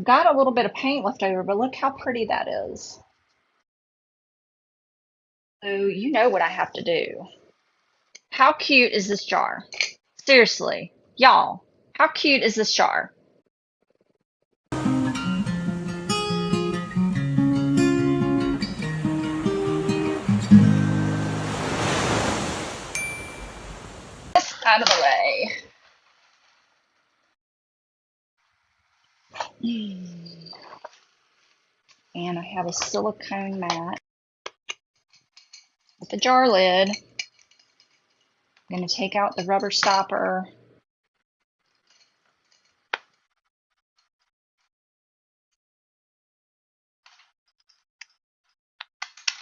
I've got a little bit of paint left over, but look how pretty that is. So you know what I have to do. How cute is this jar? Seriously, y'all, how cute is this jar? This out of the way. And I have a silicone mat with a jar lid. I'm going to take out the rubber stopper.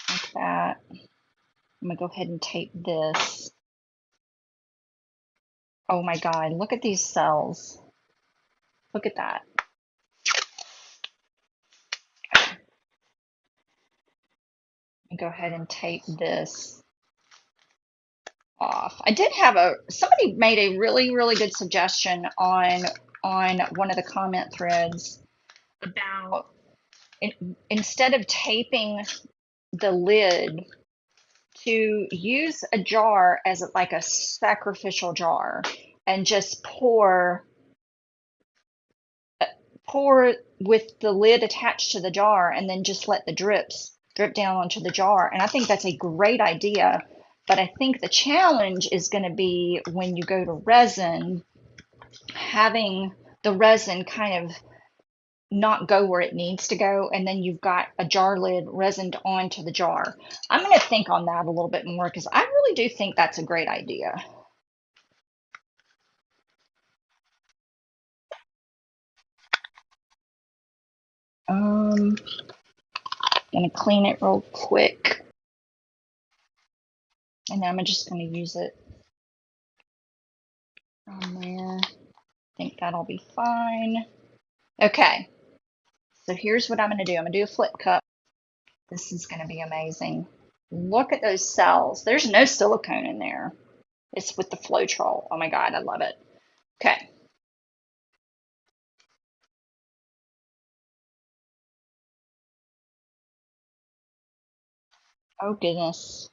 Like that. I'm going to go ahead and tape this. Oh my God, look at these cells. Look at that. Go ahead and tape this off. I did have somebody made a really good suggestion on one of the comment threads about instead of taping the lid, to use a jar as like a sacrificial jar and just pour with the lid attached to the jar and then just let the drips drip down onto the jar. And I think that's a great idea. But I think the challenge is going to be when you go to resin, having the resin kind of not go where it needs to go, and then you've got a jar lid resined onto the jar. I'm going to think on that a little bit more because I really do think that's a great idea. Gonna clean it real quick, and then I'm just gonna use it on there. I think that'll be fine. Okay, so here's what I'm gonna do. I'm gonna do a flip cup. This is gonna be amazing. Look at those cells. There's no silicone in there. It's with the Floetrol. Oh my God, I love it. Okay. Oh goodness.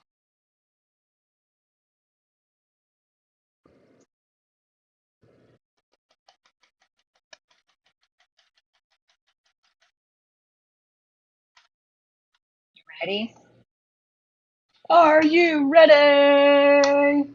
Ready? Are you ready?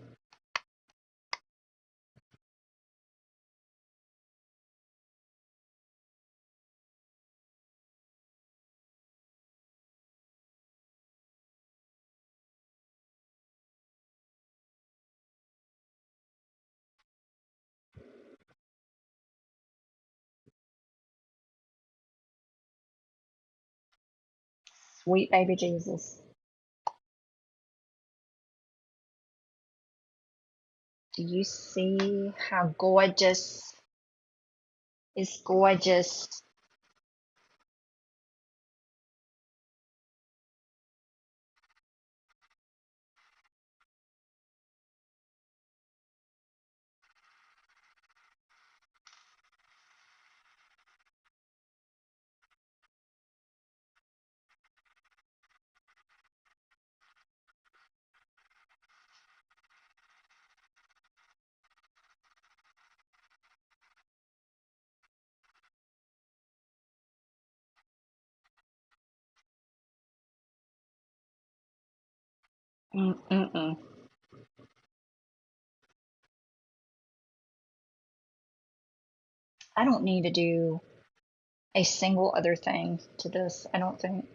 Sweet baby Jesus. Do you see how gorgeous is gorgeous? Mm-mm-mm. I don't need to do a single other thing to this, I don't think.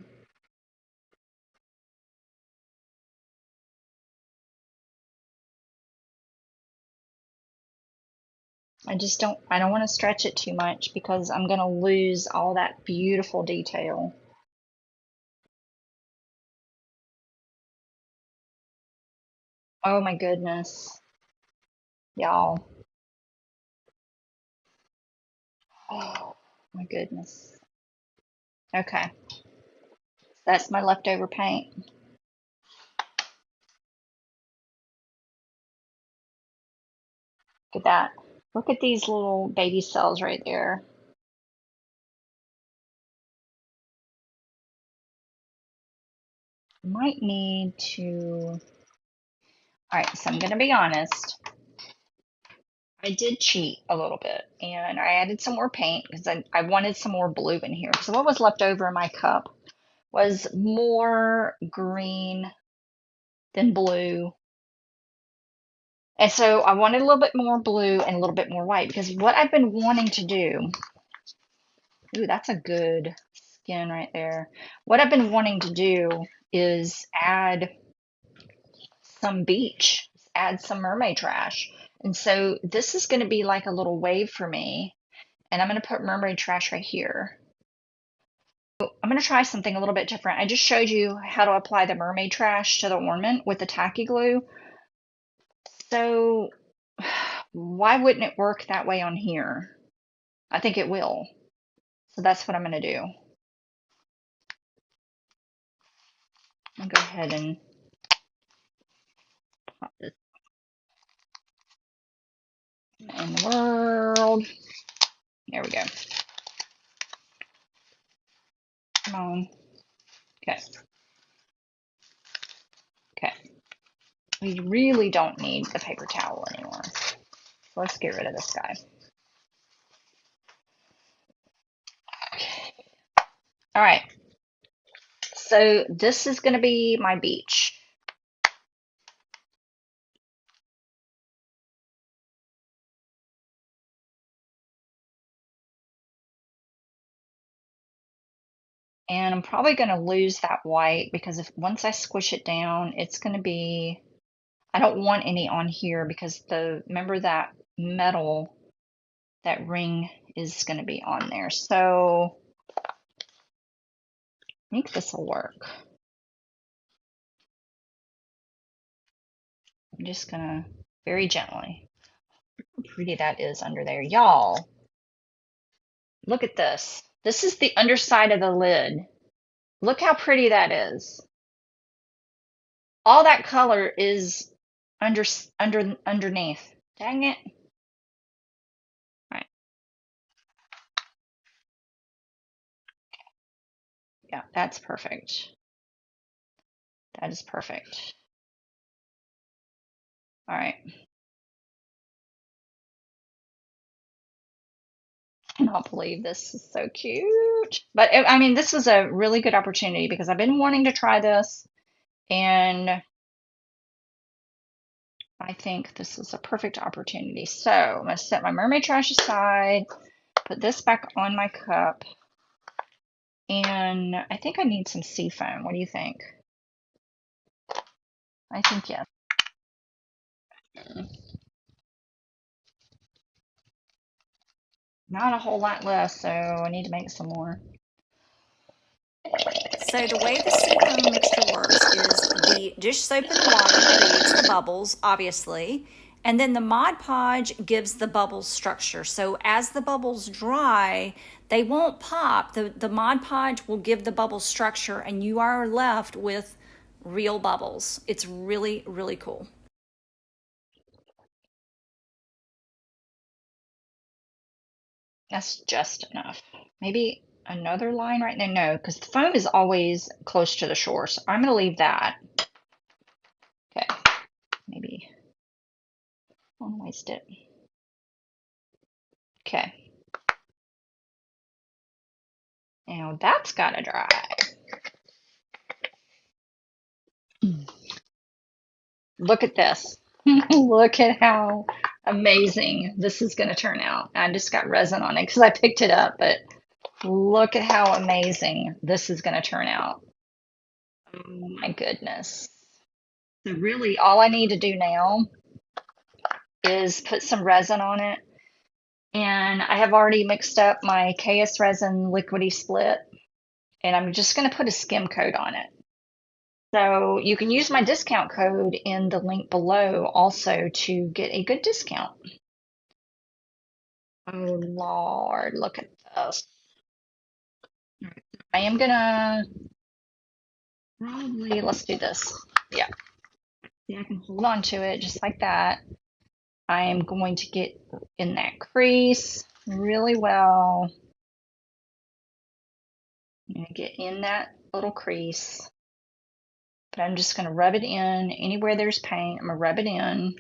I don't want to stretch it too much because I'm going to lose all that beautiful detail. Oh my goodness, y'all. Oh my goodness. Okay, that's my leftover paint. Look at that. Look at these little baby cells right there. might need to, all right, so I'm going to be honest. I did cheat a little bit and I added some more paint because I wanted some more blue in here. So what was left over in my cup was more green than blue. And so I wanted a little bit more blue and a little bit more white because what I've been wanting to do, ooh, that's a good skin right there. What I've been wanting to do is add some beach, add some mermaid trash. And so this is going to be like a little wave for me. And I'm going to put mermaid trash right here. I'm going to try something a little bit different. I just showed you how to apply the mermaid trash to the ornament with the tacky glue. So why wouldn't it work that way on here? I think it will. So that's what I'm going to do. I'll go ahead and pop this in the world. There we go. Come on. Okay. Okay. We really don't need the paper towel anymore. So let's get rid of this guy. Okay. All right. So this is going to be my beach. And I'm probably going to lose that white because if once I squish it down, it's going to be, I don't want any on here because remember that metal, that ring is going to be on there. So I think this will work. I'm just going to very gently. How pretty that is under there. Y'all, look at this. This is the underside of the lid. Look how pretty that is. All that color is underneath. Dang it. All right. Yeah, that's perfect. That is perfect. All right. I cannot believe this is so cute. But I mean, this was a really good opportunity because I've been wanting to try this, and I think this is a perfect opportunity. So I'm going to set my mermaid trash aside, put this back on my cup, and I think I need some sea foam. What do you think? I think yes. Not a whole lot left, so I need to make some more. So the way the silicone mixture works is the dish soap in the water creates the bubbles, obviously, and then the Mod Podge gives the bubbles structure. So as the bubbles dry, they won't pop. The Mod Podge will give the bubbles structure, and you are left with real bubbles. It's really, really cool. That's just enough. Maybe another line right there. No, because the foam is always close to the shore, so I'm going to leave that. Okay, maybe I don't waste it. Okay. Now that's got to dry. Look at this. Look at how amazing this is going to turn out. I just got resin on it because I picked it up, but look at how amazing this is going to turn out. Oh my goodness. So really all I need to do now is put some resin on it. And I have already mixed up my KSRESIN liquidy split, and I'm just going to put a skim coat on it. So you can use my discount code in the link below also to get a good discount. Oh Lord, look at this. I am gonna probably, let's do this. Yeah, see, I can hold on to it just like that. I am going to get in that crease really well. I'm gonna get in that little crease. but I'm just going to rub it in anywhere there's paint. I'm going to rub it in.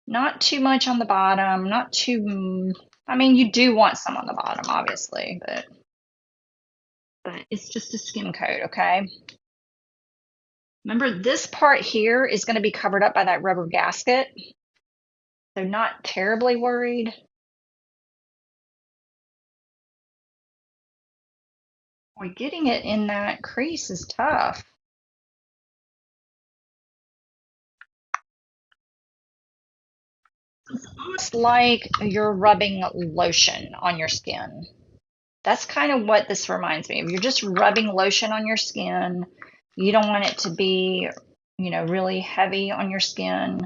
Not too much on the bottom, not too, I mean, you do want some on the bottom, obviously, but it's just a skim coat, okay? Remember, this part here is going to be covered up by that rubber gasket, so not terribly worried. Boy, getting it in that crease is tough. It's almost like you're rubbing lotion on your skin. That's kind of what this reminds me of. You're just rubbing lotion on your skin. You don't want it to be, you know, really heavy on your skin.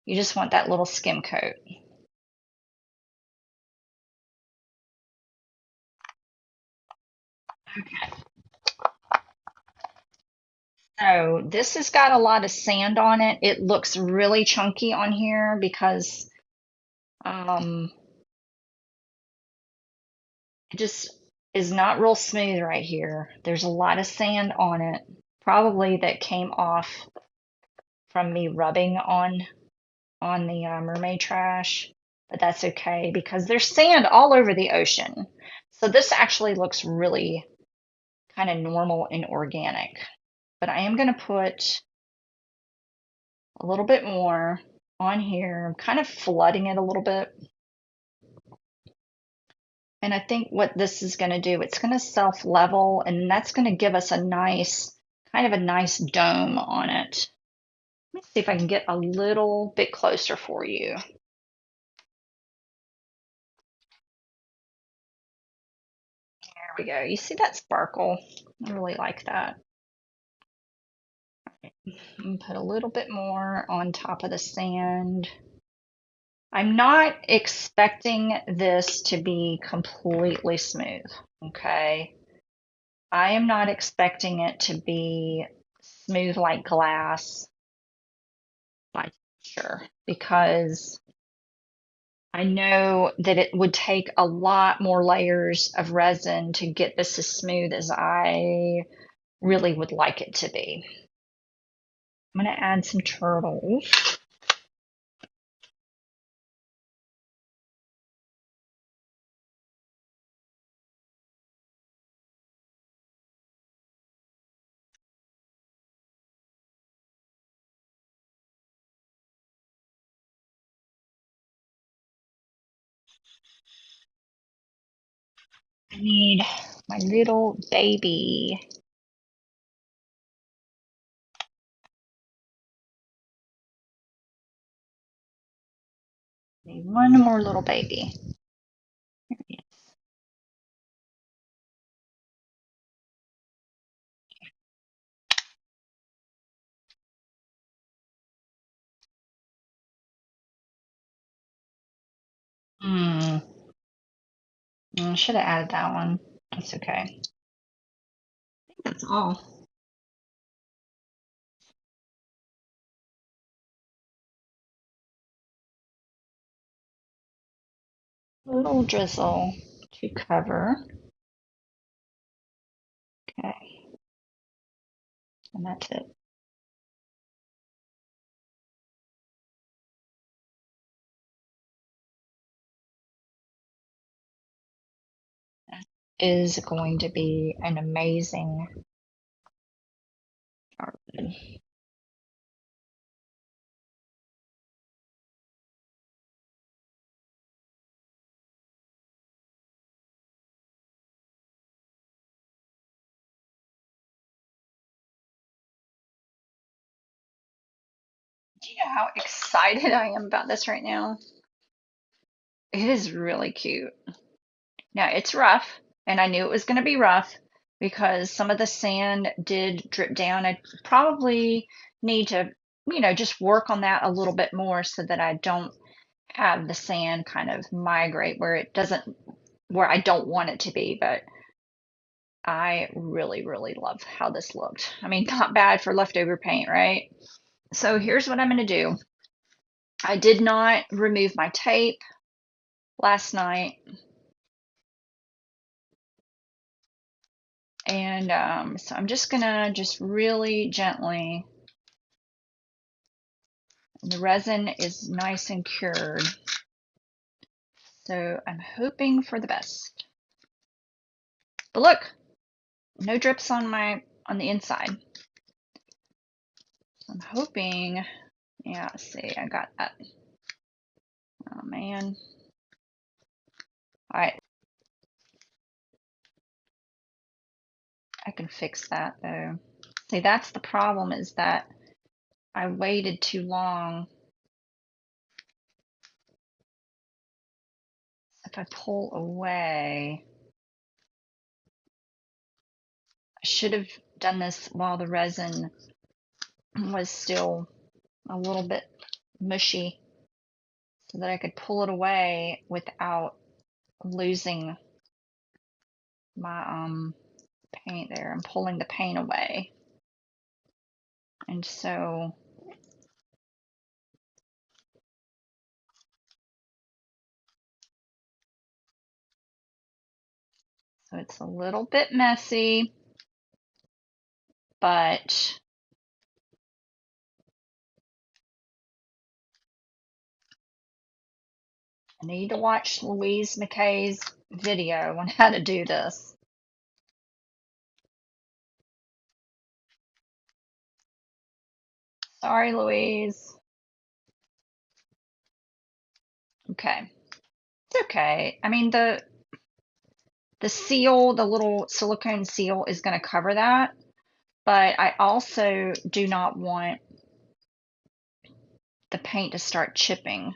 You just want that little skim coat. Okay. So this has got a lot of sand on it. It looks really chunky on here because it just is not real smooth right here. There's a lot of sand on it, probably that came off from me rubbing on the Mermaid Trash, but that's okay because there's sand all over the ocean. So this actually looks really kind of normal and organic. But I am going to put a little bit more on here. I'm kind of flooding it a little bit. And I think what this is going to do, it's going to self-level, and that's going to give us a nice, kind of a nice dome on it. Let me see if I can get a little bit closer for you. There we go. You see that sparkle? I really like that. And put a little bit more on top of the sand. I'm not expecting this to be completely smooth, okay? I am not expecting it to be smooth like glass by texture because I know that it would take a lot more layers of resin to get this as smooth as I really would like it to be. I'm going to add some turtles. I need my little baby. I need one more little baby. Here he is. I should have added that one. That's okay. I think that's all. A little drizzle to cover. Okay. And that's it. That is going to be an amazing carpet. Do you know how excited I am about this right now? It is really cute. Now, it's rough, and I knew it was going to be rough because some of the sand did drip down. I probably need to, you know, just work on that a little bit more so that I don't have the sand kind of migrate where it doesn't, where I don't want it to be. But I really, really love how this looked. I mean, not bad for leftover paint, right? So here's what I'm going to do. I did not remove my tape last night. And so I'm just gonna really gently, and the resin is nice and cured. So I'm hoping for the best. But look, no drips on the inside. So I'm hoping, yeah, let's see, I got that. Oh man. All right. I can fix that though. See, that's the problem, is that I waited too long. If I pull away, I should have done this while the resin was still a little bit mushy so that I could pull it away without losing my paint there. I'm pulling the paint away. And so it's a little bit messy, but I need to watch Louise McKay's video on how to do this. Sorry, Louise. Okay. It's okay. I mean, the seal, the little silicone seal is going to cover that, but I also do not want the paint to start chipping.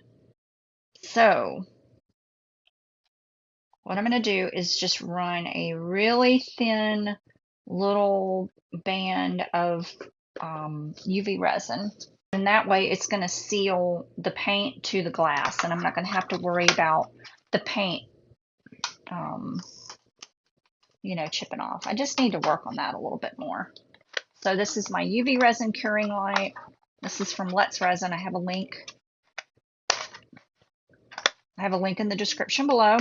So what I'm going to do is just run a really thin little band of UV resin. And that way it's going to seal the paint to the glass, and I'm not going to have to worry about the paint, you know, chipping off. I just need to work on that a little bit more. So this is my UV resin curing light. This is from Let's Resin. I have a link. In the description below.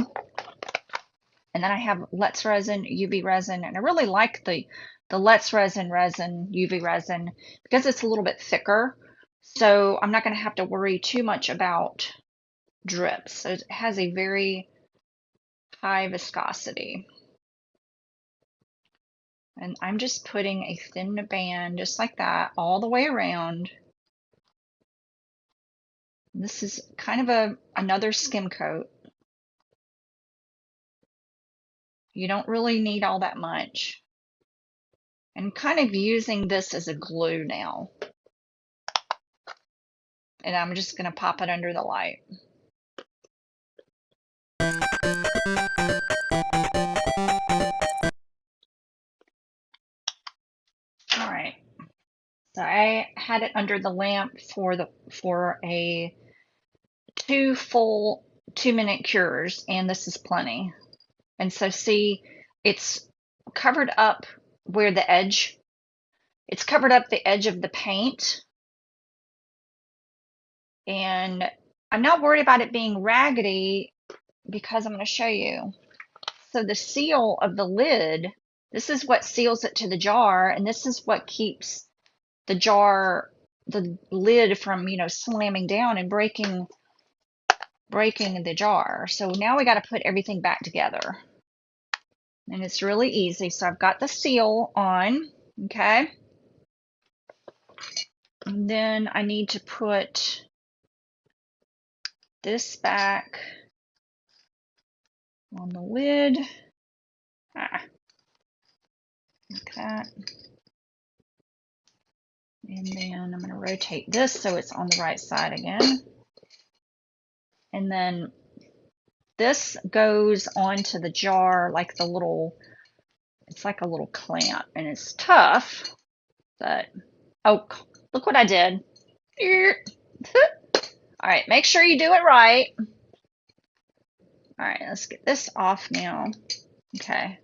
And then I have Let's Resin UV resin, and I really like the Let's Resin UV resin because it's a little bit thicker. So I'm not going to have to worry too much about drips. So it has a very high viscosity. And I'm just putting a thin band just like that all the way around. This is kind of another skim coat. You don't really need all that much. I'm kind of using this as a glue now. And I'm just going to pop it under the light. All right. So I had it under the lamp for a 2 full 2-minute cures, and this is plenty. And so see, it's covered up where the edge, it's covered up the edge of the paint. And I'm not worried about it being raggedy because I'm going to show you. So the seal of the lid, this is what seals it to the jar, and this is what keeps the jar, the lid from, you know, slamming down and breaking the jar. So now we got to put everything back together. And it's really easy. So I've got the seal on, okay? And then I need to put this back on the lid. Like that. And then I'm going to rotate this so it's on the right side again. And then this goes onto the jar like the little, it's like a little clamp, and it's tough, but, oh, look what I did. All right, make sure you do it right. All right, let's get this off now. Okay.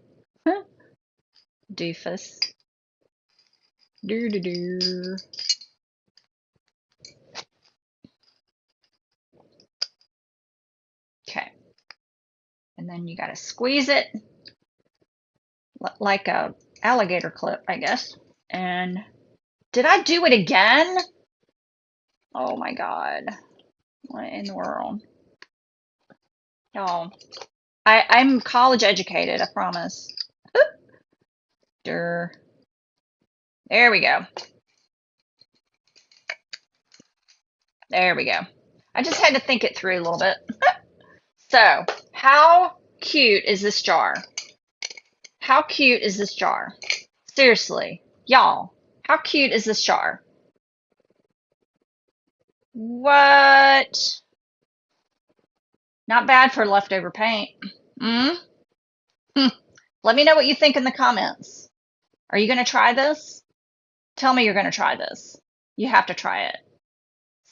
Doofus. Do. Okay. And then you got to squeeze it like a alligator clip, I guess. And did I do it again? Oh my God. What in the world? Y'all, I'm college educated, I promise. Oop. There we go. There we go. I just had to think it through a little bit. So, how cute is this jar? How cute is this jar? Seriously, y'all, how cute is this jar? What? Not bad for leftover paint. Mm? Let me know what you think in the comments. Are you going to try this? Tell me you're going to try this. You have to try it.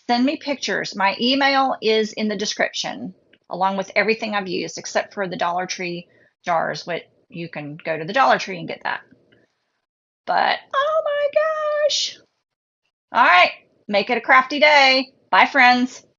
Send me pictures. My email is in the description, along with everything I've used, except for the Dollar Tree jars, which you can go to the Dollar Tree and get that. But, oh my gosh. All right, make it a crafty day. Bye, friends.